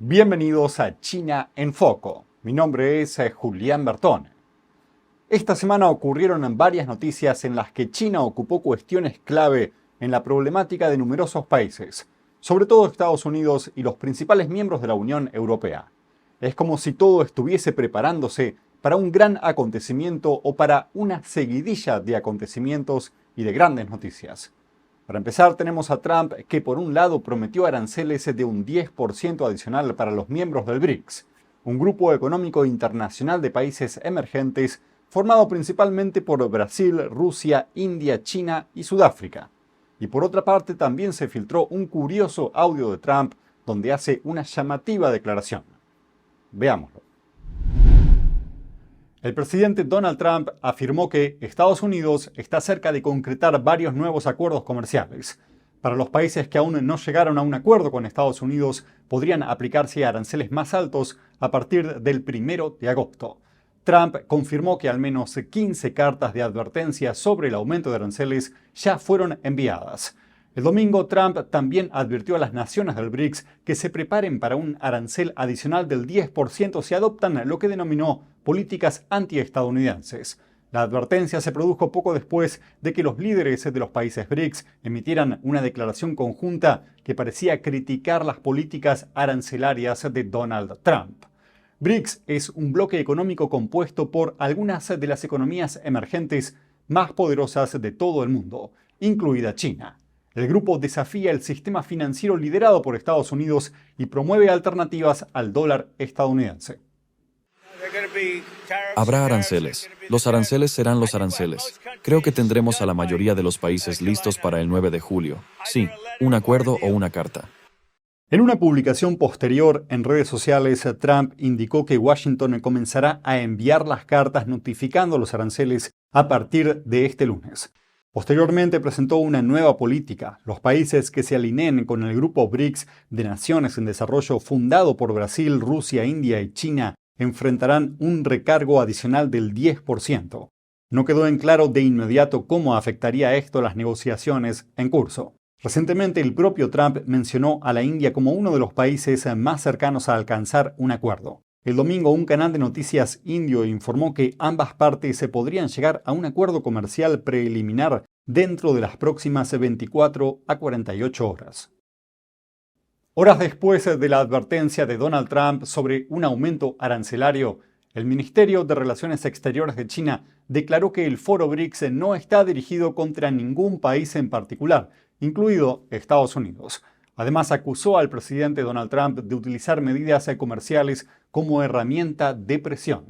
Bienvenidos a China en Foco. Mi nombre es Julián Bertone. Esta semana ocurrieron varias noticias en las que China ocupó cuestiones clave en la problemática de numerosos países, sobre todo Estados Unidos y los principales miembros de la Unión Europea. Es como si todo estuviese preparándose para un gran acontecimiento o para una seguidilla de acontecimientos y de grandes noticias. Para empezar, tenemos a Trump, que por un lado prometió aranceles de un 10% adicional para los miembros del BRICS, un grupo económico internacional de países emergentes formado principalmente por Brasil, Rusia, India, China y Sudáfrica. Y por otra parte, también se filtró un curioso audio de Trump donde hace una llamativa declaración. Veámoslo. El presidente Donald Trump afirmó que Estados Unidos está cerca de concretar varios nuevos acuerdos comerciales. Para los países que aún no llegaron a un acuerdo con Estados Unidos, podrían aplicarse aranceles más altos a partir del 1 de agosto. Trump confirmó que al menos 15 cartas de advertencia sobre el aumento de aranceles ya fueron enviadas. El domingo, Trump también advirtió a las naciones del BRICS que se preparen para un arancel adicional del 10% si adoptan lo que denominó políticas antiestadounidenses. La advertencia se produjo poco después de que los líderes de los países BRICS emitieran una declaración conjunta que parecía criticar las políticas arancelarias de Donald Trump. BRICS es un bloque económico compuesto por algunas de las economías emergentes más poderosas de todo el mundo, incluida China. El grupo desafía el sistema financiero liderado por Estados Unidos y promueve alternativas al dólar estadounidense. Habrá aranceles. Los aranceles serán los aranceles. Creo que tendremos a la mayoría de los países listos para el 9 de julio. Sí, un acuerdo o una carta. En una publicación posterior en redes sociales, Trump indicó que Washington comenzará a enviar las cartas notificando los aranceles a partir de este lunes. Posteriormente presentó una nueva política. Los países que se alineen con el grupo BRICS de naciones en desarrollo fundado por Brasil, Rusia, India y China enfrentarán un recargo adicional del 10%. No quedó en claro de inmediato cómo afectaría esto las negociaciones en curso. Recientemente, el propio Trump mencionó a la India como uno de los países más cercanos a alcanzar un acuerdo. El domingo, un canal de noticias indio informó que ambas partes se podrían llegar a un acuerdo comercial preliminar dentro de las próximas 24 a 48 horas. Horas después de la advertencia de Donald Trump sobre un aumento arancelario, el Ministerio de Relaciones Exteriores de China declaró que el foro BRICS no está dirigido contra ningún país en particular, incluido Estados Unidos. Además, acusó al presidente Donald Trump de utilizar medidas comerciales como herramienta de presión.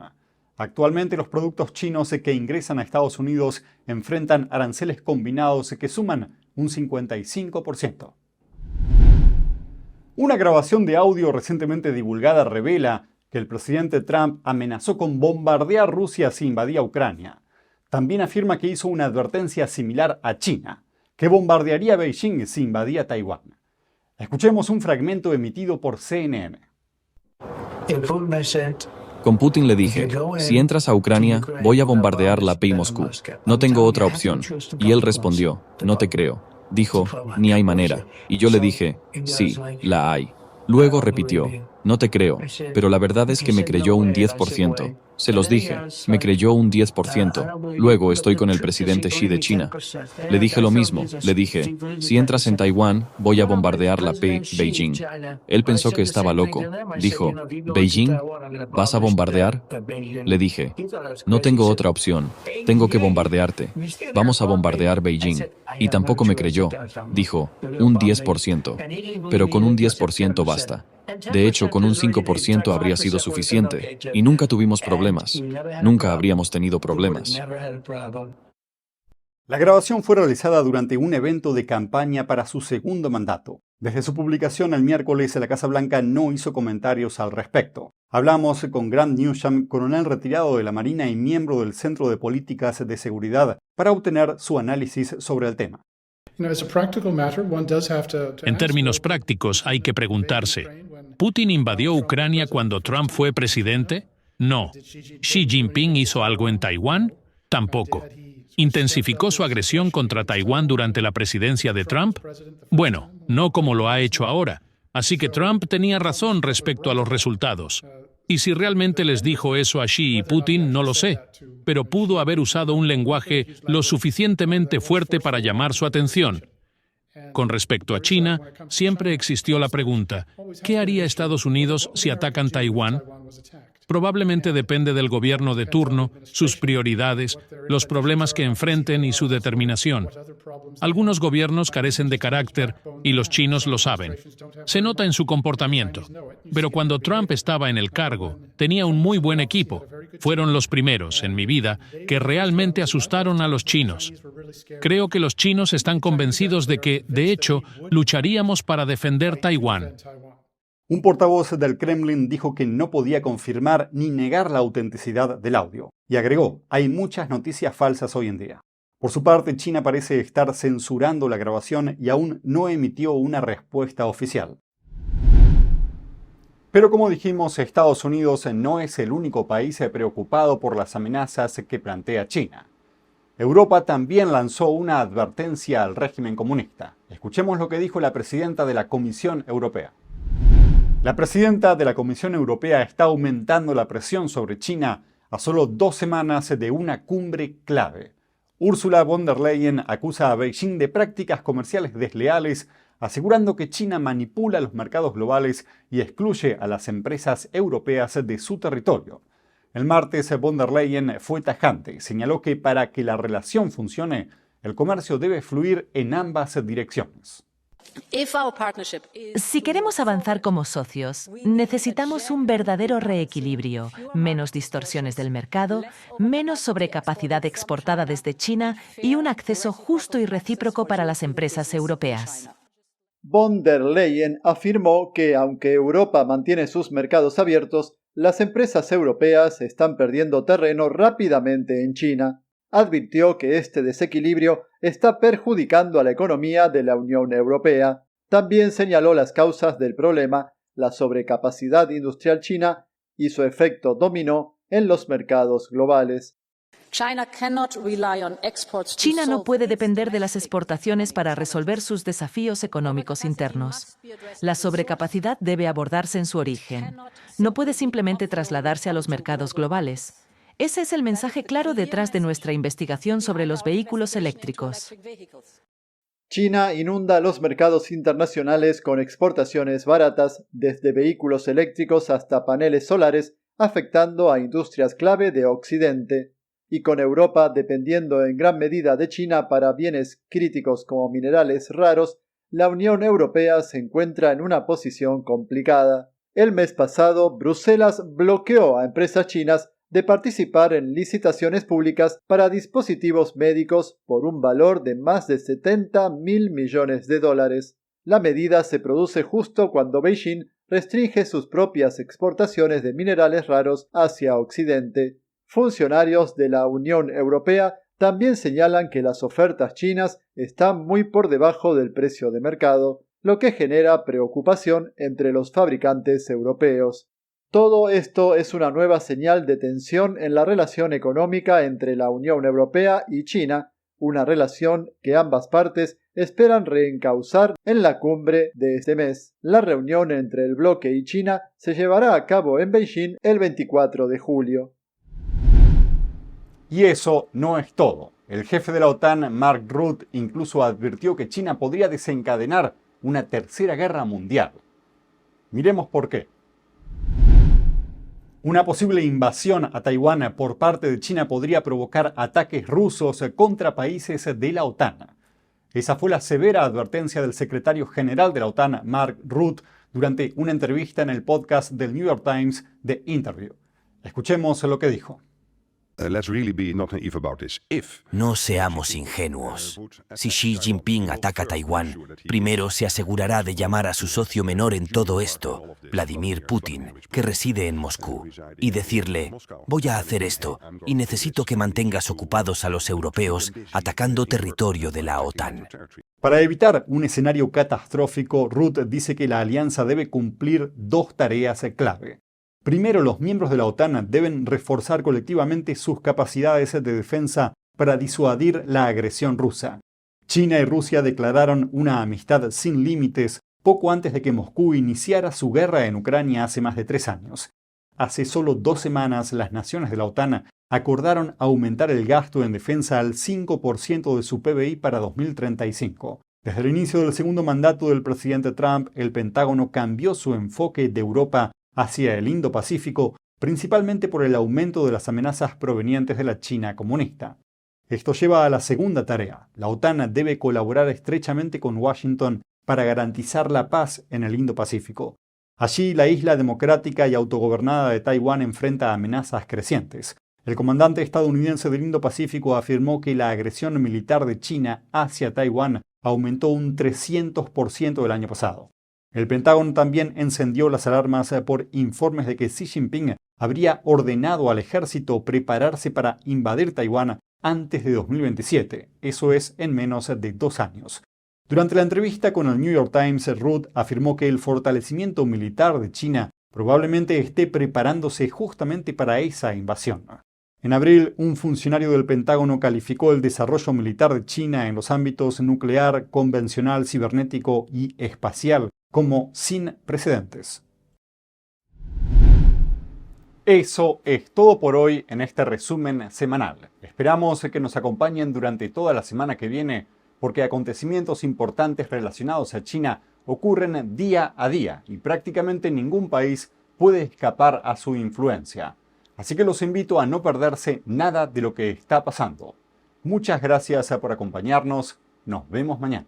Actualmente, los productos chinos que ingresan a Estados Unidos enfrentan aranceles combinados que suman un 55%. Una grabación de audio recientemente divulgada revela que el presidente Trump amenazó con bombardear Rusia si invadía Ucrania. También afirma que hizo una advertencia similar a China, que bombardearía Beijing si invadía Taiwán. Escuchemos un fragmento emitido por CNN. Con Putin le dije, si entras a Ucrania, voy a bombardear la PEI Moscú. No tengo otra opción. Y él respondió, no te creo. Dijo, ni hay manera. Y yo le dije, sí, la hay. Luego repitió, no te creo, pero la verdad es que me creyó un 10%. Se los dije, me creyó un 10%. Luego estoy con el presidente Xi de China. Le dije lo mismo, le dije, si entras en Taiwán, voy a bombardear la Beijing. Él pensó que estaba loco. Dijo, ¿Beijing? ¿Vas a bombardear? Le dije, no tengo otra opción, tengo que bombardearte. Vamos a bombardear Beijing. Y tampoco me creyó. Dijo, un 10%. Pero con un 10% basta. De hecho, con un 5% habría sido suficiente, y nunca tuvimos problemas. Nunca habríamos tenido problemas. La grabación fue realizada durante un evento de campaña para su segundo mandato. Desde su publicación el miércoles, la Casa Blanca no hizo comentarios al respecto. Hablamos con Grant Newsham, coronel retirado de la Marina y miembro del Centro de Políticas de Seguridad, para obtener su análisis sobre el tema. En términos prácticos, hay que preguntarse, ¿Putin invadió Ucrania cuando Trump fue presidente? No. ¿Xi Jinping hizo algo en Taiwán? Tampoco. ¿Intensificó su agresión contra Taiwán durante la presidencia de Trump? Bueno, no como lo ha hecho ahora, Así que Trump tenía razón respecto a los resultados. Y si realmente les dijo eso a Xi y Putin, no lo sé, pero pudo haber usado un lenguaje lo suficientemente fuerte para llamar su atención. Con respecto a China, siempre existió la pregunta, ¿qué haría Estados Unidos si atacan Taiwán? Probablemente depende del gobierno de turno, sus prioridades, los problemas que enfrenten y su determinación. Algunos gobiernos carecen de carácter y los chinos lo saben. Se nota en su comportamiento. Pero cuando Trump estaba en el cargo, tenía un muy buen equipo. Fueron los primeros, en mi vida, que realmente asustaron a los chinos. Creo que los chinos están convencidos de que, de hecho, lucharíamos para defender Taiwán. Un portavoz del Kremlin dijo que no podía confirmar ni negar la autenticidad del audio, y agregó, hay muchas noticias falsas hoy en día. Por su parte, China parece estar censurando la grabación y aún no emitió una respuesta oficial. Pero como dijimos, Estados Unidos no es el único país preocupado por las amenazas que plantea China. Europa también lanzó una advertencia al régimen comunista. Escuchemos lo que dijo la presidenta de la Comisión Europea. La presidenta de la Comisión Europea está aumentando la presión sobre China a solo 2 semanas de una cumbre clave. Ursula von der Leyen acusa a Beijing de prácticas comerciales desleales, asegurando que China manipula los mercados globales y excluye a las empresas europeas de su territorio. El martes, von der Leyen fue tajante. Señaló que para que la relación funcione, el comercio debe fluir en ambas direcciones. Si queremos avanzar como socios, necesitamos un verdadero reequilibrio, menos distorsiones del mercado, menos sobrecapacidad exportada desde China y un acceso justo y recíproco para las empresas europeas. Von der Leyen afirmó que aunque Europa mantiene sus mercados abiertos, las empresas europeas están perdiendo terreno rápidamente en China. Advirtió que este desequilibrio está perjudicando a la economía de la Unión Europea. También señaló las causas del problema, la sobrecapacidad industrial china y su efecto dominó en los mercados globales. China no puede depender de las exportaciones para resolver sus desafíos económicos internos. La sobrecapacidad debe abordarse en su origen. No puede simplemente trasladarse a los mercados globales. Ese es el mensaje claro detrás de nuestra investigación sobre los vehículos eléctricos. China inunda los mercados internacionales con exportaciones baratas, desde vehículos eléctricos hasta paneles solares, afectando a industrias clave de Occidente. Y con Europa dependiendo en gran medida de China para bienes críticos como minerales raros, la Unión Europea se encuentra en una posición complicada. El mes pasado, Bruselas bloqueó a empresas chinas de participar en licitaciones públicas para dispositivos médicos por un valor de más de 70.000 millones de dólares. La medida se produce justo cuando Beijing restringe sus propias exportaciones de minerales raros hacia Occidente. Funcionarios de la Unión Europea también señalan que las ofertas chinas están muy por debajo del precio de mercado, lo que genera preocupación entre los fabricantes europeos. Todo esto es una nueva señal de tensión en la relación económica entre la Unión Europea y China, una relación que ambas partes esperan reencauzar en la cumbre de este mes. La reunión entre el bloque y China se llevará a cabo en Beijing el 24 de julio. Y eso no es todo. El jefe de la OTAN, Mark Rutte, incluso advirtió que China podría desencadenar una tercera guerra mundial. Miremos por qué. Una posible invasión a Taiwán por parte de China podría provocar ataques rusos contra países de la OTAN. Esa fue la severa advertencia del secretario general de la OTAN, Mark Rutte, durante una entrevista en el podcast del New York Times, The Interview. Escuchemos lo que dijo. No seamos ingenuos. Si Xi Jinping ataca Taiwán, primero se asegurará de llamar a su socio menor en todo esto, Vladimir Putin, que reside en Moscú, y decirle, voy a hacer esto y necesito que mantengas ocupados a los europeos atacando territorio de la OTAN. Para evitar un escenario catastrófico, Rutte dice que la alianza debe cumplir 2 tareas clave. Primero, los miembros de la OTAN deben reforzar colectivamente sus capacidades de defensa para disuadir la agresión rusa. China y Rusia declararon una amistad sin límites poco antes de que Moscú iniciara su guerra en Ucrania hace más de 3 años. Hace solo 2 semanas, las naciones de la OTAN acordaron aumentar el gasto en defensa al 5% de su PBI para 2035. Desde el inicio del segundo mandato del presidente Trump, el Pentágono cambió su enfoque de Europa hacia el Indo-Pacífico, principalmente por el aumento de las amenazas provenientes de la China comunista. Esto lleva a la segunda tarea. La OTAN debe colaborar estrechamente con Washington para garantizar la paz en el Indo-Pacífico. Allí, la isla democrática y autogobernada de Taiwán enfrenta amenazas crecientes. El comandante estadounidense del Indo-Pacífico afirmó que la agresión militar de China hacia Taiwán aumentó un 300% el año pasado. El Pentágono también encendió las alarmas por informes de que Xi Jinping habría ordenado al ejército prepararse para invadir Taiwán antes de 2027, eso es, en menos de 2 años. Durante la entrevista con el New York Times, Rudd afirmó que el fortalecimiento militar de China probablemente esté preparándose justamente para esa invasión. En abril, un funcionario del Pentágono calificó el desarrollo militar de China en los ámbitos nuclear, convencional, cibernético y espacial como sin precedentes. Eso es todo por hoy en este resumen semanal. Esperamos que nos acompañen durante toda la semana que viene, porque acontecimientos importantes relacionados a China ocurren día a día y prácticamente ningún país puede escapar a su influencia. Así que los invito a no perderse nada de lo que está pasando. Muchas gracias por acompañarnos. Nos vemos mañana.